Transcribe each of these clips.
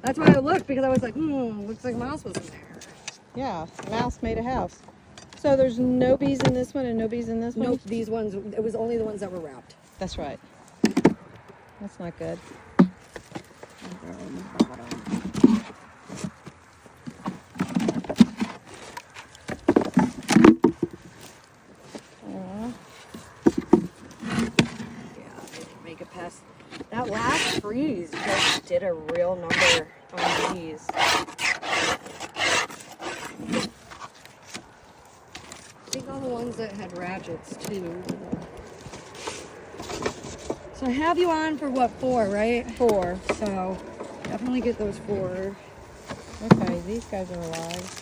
That's why I looked, because I was like, looks like mouse was in there. Yeah, mouse made a house. So there's no bees in this one and no bees in this one? Nope, these ones, it was only the ones that were wrapped. That's right. That's not good. Make it past. That last freeze just did a real number on these. I think all the ones that had ratchets too. So I have you on for what, 4, right? 4. So definitely get those 4. Okay, these guys are alive.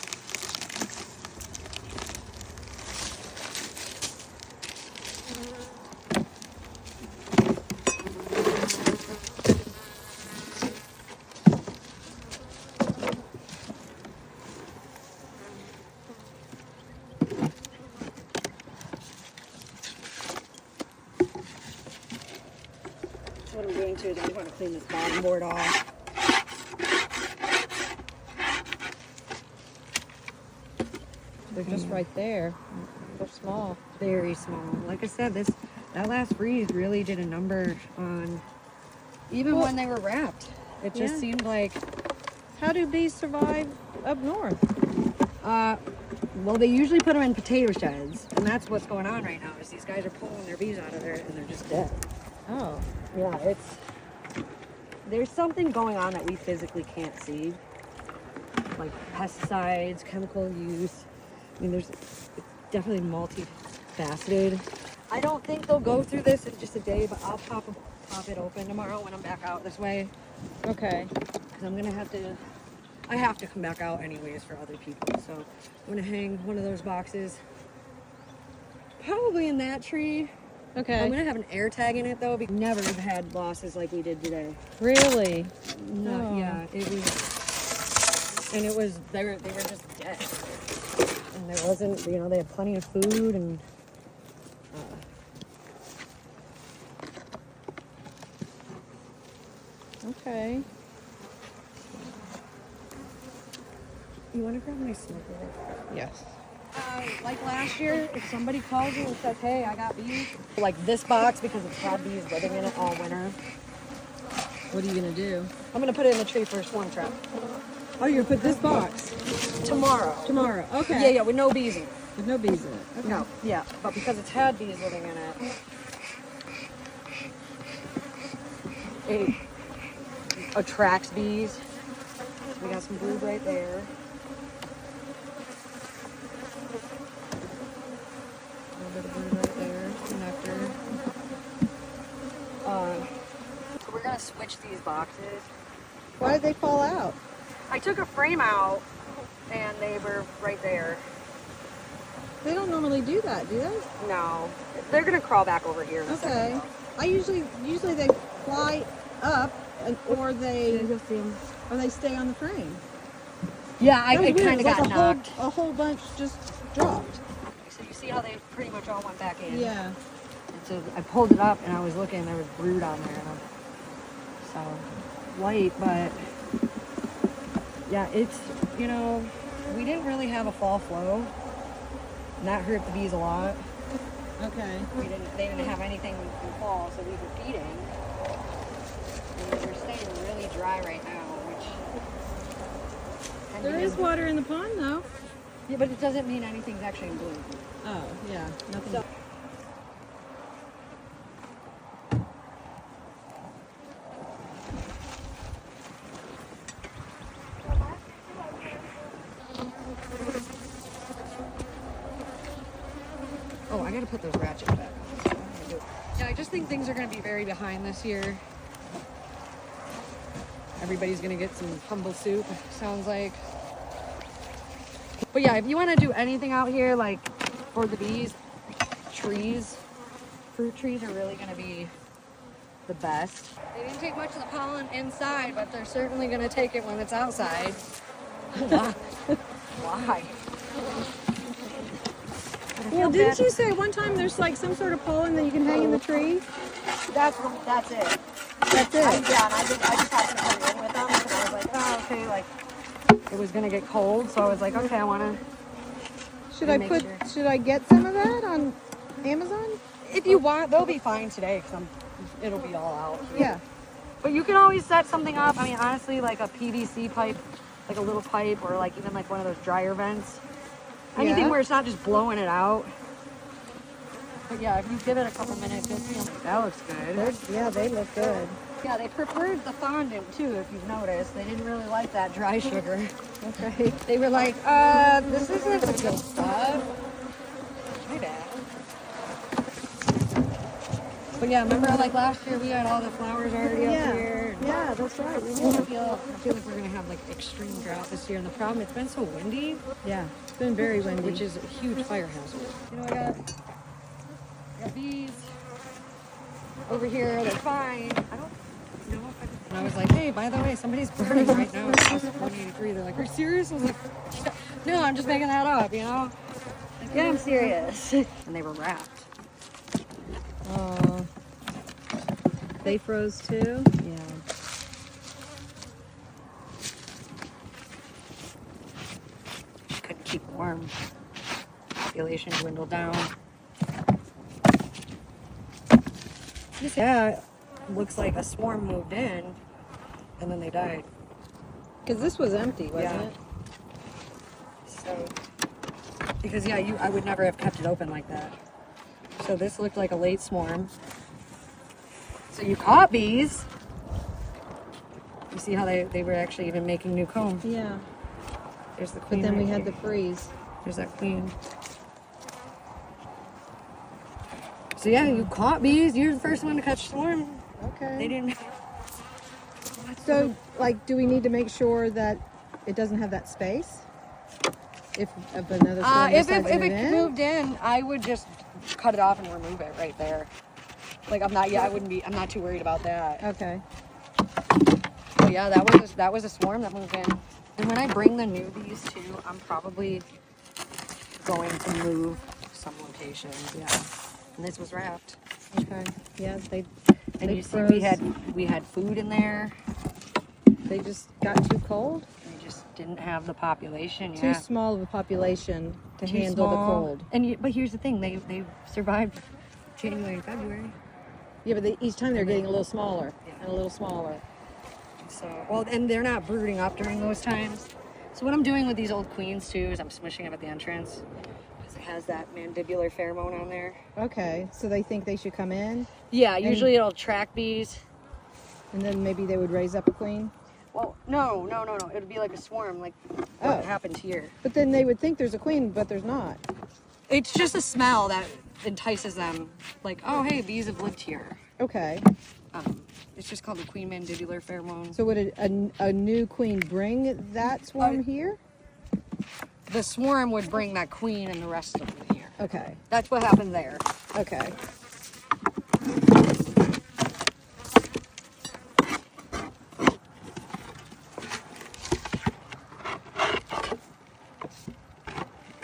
What I'm doing too is I want to clean this bottom board off. They're just right there. They're small. Very small. Like I said, that last freeze really did a number on even when they were wrapped. It just seemed like. How do bees survive up north? Well, they usually put them in potato sheds, and that's what's going on right now. Is these guys are pulling their bees out of there and they're just dead. Oh. Yeah, there's something going on that we physically can't see, like pesticides, chemical use. I mean, it's definitely multifaceted. I don't think they'll go through this in just a day, but I'll pop it open tomorrow when I'm back out this way. Okay. Because I have to come back out anyways for other people. So I'm gonna hang one of those boxes, probably in that tree. Okay. I'm gonna have an air tag in it though, because we never have had losses like we did today. Really? No, Oh. yeah, they were just dead. And there wasn't, they had plenty of food and. Okay. You want to grab my smoker? Yes. Like last year, if somebody calls you and says, hey, I got bees, like this box, because it's had bees living in it all winter, What are you going to do? I'm going to put it in the tree for a swarm trap. Oh, you're going to put this box Tomorrow. tomorrow. Okay. Yeah, with no bees in it. With no bees in it. Okay. No, yeah, but because it's had bees living in it, it attracts bees. We got some brood right there. A little bit of brood right there, nectar. So we're gonna switch these boxes. Why did they fall out? I took a frame out, and they were right there. They don't normally do that, do they? No, they're gonna crawl back over here in a second. Okay. I usually they fly up, or they stay on the frame. Yeah, That was it weird. kind of Like got knocked. A whole bunch just dropped. So you see how they pretty much all went back in? Yeah. And so I pulled it up and I was looking, there was brood on there. So white, but yeah, it's, we didn't really have a fall flow. And that hurt the bees a lot. Okay. They didn't have anything in fall, so these were feeding. And they're staying really dry right now, which... There is water in the pond, though. Yeah, but it doesn't mean anything's actually in bloom. Oh, yeah. Nothing. So, oh, I gotta put those ratchets back on. Yeah, I just think things are gonna be very behind this year. Everybody's gonna get some humble soup, sounds like. But yeah, if you want to do anything out here, like for the bees, fruit trees are really going to be the best. They didn't take much of the pollen inside, but they're certainly going to take it when it's outside. Why? Well, didn't you say one time there's like some sort of pollen that you can hang in the tree? That's it. That's it. And I just happened to come in with them because I was like, oh, it was gonna get cold, so I was like, okay, I wanna. Should I Make put? sure. Should I get some of that on Amazon? If you want, they'll be fine today because it'll be all out. Yeah. But you can always set something up. I mean, honestly, like a PVC pipe, like a little pipe, or like even like one of those dryer vents. Anything Yeah. where it's not just blowing it out. But yeah, if you give it a couple minutes, you'll see them. That looks good. Yeah, they look good. Yeah, they preferred the fondant too, if you've noticed. They didn't really like that dry sugar. Okay. They were like, this isn't the good stuff. My bad. But yeah, remember like last year we had all the flowers already up here. Yeah, that's right. I feel like we're gonna have like extreme drought this year, and the problem it's been so windy, Yeah, it's been very windy. which is a huge fire hazard. You know, I got bees over here. They're fine. I don't know if I. And I was like, hey, by the way, somebody's burning right now. It's plus 183. They're like, are you serious? I was like, yeah. No, I'm just making that up. You know? Like, yeah, I'm serious. And they were wrapped. Oh, they froze too. Yeah. Couldn't keep warm. Population dwindled down. Yeah, looks like a swarm moved in, and then they died. Because this was empty, wasn't Yeah. it? So, because yeah, I would never have kept it open like that. So this looked like a late swarm. So you caught bees. You see how they were actually even making new comb. Yeah. There's the But queen. then we right had the here. freeze. There's that queen. So yeah, you caught bees. You're the first one to catch swarm. Okay. They didn't. So, like, do we need to make sure that it doesn't have that space? If another swarm If decides to it move in? moved in, I would just cut it off and remove it right there. Like I'm not. Yeah, I wouldn't be. I'm not too worried about that. Okay. But yeah, that was a swarm that moved in. And when I bring the new bees too, I'm probably going to move some locations. Yeah. And this was wrapped. Okay. Yeah, they And They you see, froze. we had food in there. just got too cold. We just didn't have the population. Too Yeah. small of a population to Too handle the small. cold. And but here's the thing: they survived January and February. Yeah, but each time they're getting a little smaller Yeah. and a little smaller. So well, and they're not brooding up during those times. So what I'm doing with these old queens too is I'm smushing them at the entrance because it has that mandibular pheromone on there. Okay, so they think they should come in, Yeah, usually it'll attract bees. and then maybe they would raise up a queen. Well, no. It would be like a swarm, like Oh. what happened here. But then they would think there's a queen, but there's not. It's just a smell that entices them. Like, oh, hey, bees have lived here. Okay, It's just called the queen mandibular pheromone. so would a new queen bring that swarm here? The swarm would bring that queen and the rest of them here. Okay, That's what happened there. okay.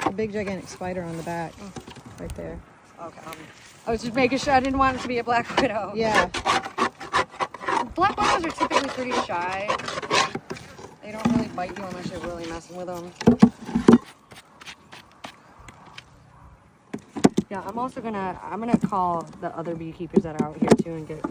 A big gigantic spider on the back, right there. Okay. I was just making sure I didn't want it to be a black widow. Yeah, Black widows are typically pretty shy. They don't really bite you unless you're really messing with them. Yeah, I'm gonna call the other beekeepers that are out here too and get